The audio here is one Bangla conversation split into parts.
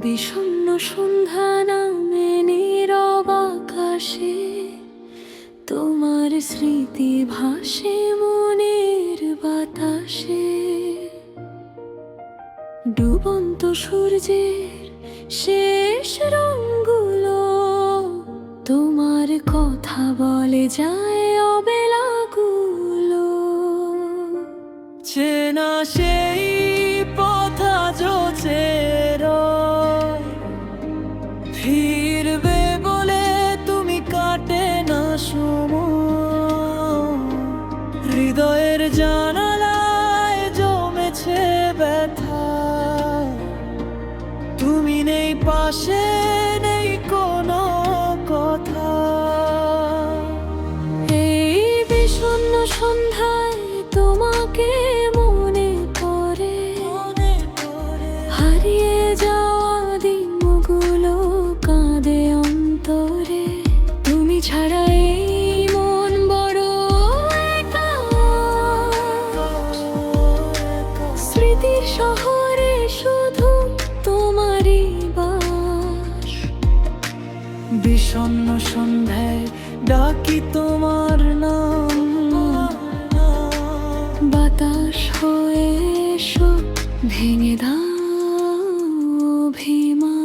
বিষণ্ণ সন্ধ্যা নামে নীরব আকাশে, তোমার স্মৃতি ভাসে মনের বাতাসে। ডুবন্ত সূর্যের শেষ রঙগুলো তোমার কথা বলে যায় অবেলাগুলো। চেনা সেই পথ আজও ফিরবে বলে তুমি কাটে না সময়। হৃদয়ের জানালায় জমেছে ব্যথা, তুমি নেই পাশে, নেই কোনো কথা। এই বিষণ্ণ সন্ধ্যায় তোমাকে মনে পড়ে, হারিয়ে যাওয়া দিনগুলো কাঁদে অন্তরে। তুমি ছাড়া এই মন বড় একা, স্মৃতির শহরে শুধু তোমারই বাস। বিষণ্ণ সন্ধ্যায় ডাকি তোমার নাম, বাতাস হয়ে এসো ভেঙে দাও অভিমান।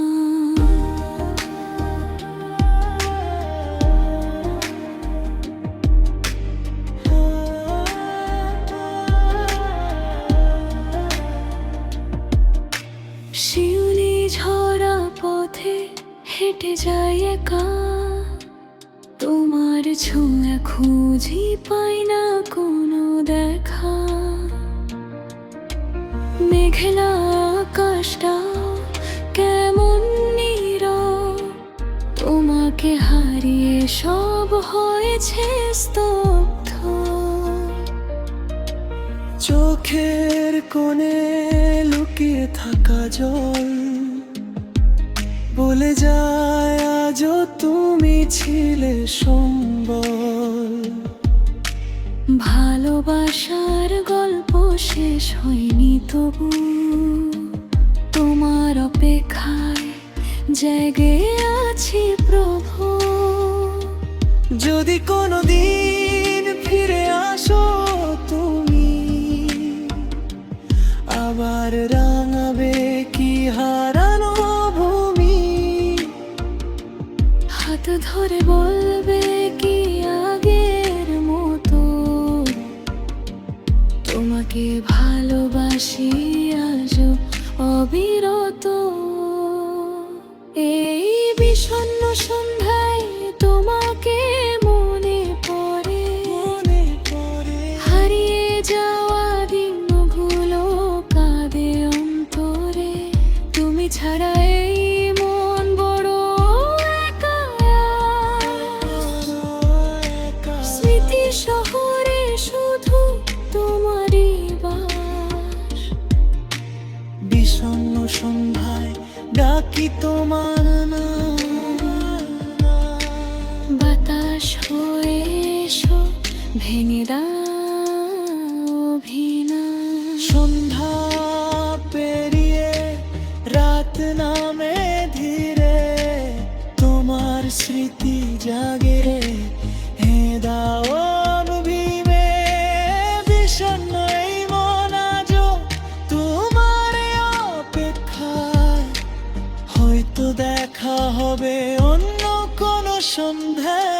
শিউলি ঝরা পথে হেঁটে যায় একা, তোমার ছোঁয়া খুঁজি পাই না কোনো দেখা। মেঘলা আকাশটা কেমন নীরব, তোমাকে হারিয়ে সব হয়েছে স্তব্ধ। চোখের কোণে লুকিয়ে থাকা জল বলে যায় আজও তুমি ছিলে সম্বল। ভালোবাসার গল্প শেষ হয়নি তবু, তোমার অপেক্ষায় জেগে আছি প্রভু। যদি কোনোদিন ফিরে আসো তুমি, আবার রাঙাবে কি হারানো ভূমি। হাত ধরে বলবে কি আগের মতো, তোমাকে ভালোবাসি আজও অবিরত। এই বিষণ্ণ সন্ধ্যায় তোমাকে মনে পড়ে, হারিয়ে যাওয়া দিনগুলো কাঁদে অন্তরে। তুমি ছাড়া এই মন বড় একা, স্মৃতির শহরে শুধু তোমারই বাস। বিষণ্ণ সন্ধ্যায় ডাকি তোমার নাম, বাতাস হয়ে এসো ভেঙে দাও অভিমান। সন্ধ্যা পেরিয়ে রাত নামে ধীরে, তোমার স্মৃতি জাগে হে দাও অভিমে। বিষণ্ণ এই মন আজও তোমার অপেক্ষায়, হয়তো দেখা হবে অন্য কোনো সন্ধ্যায়।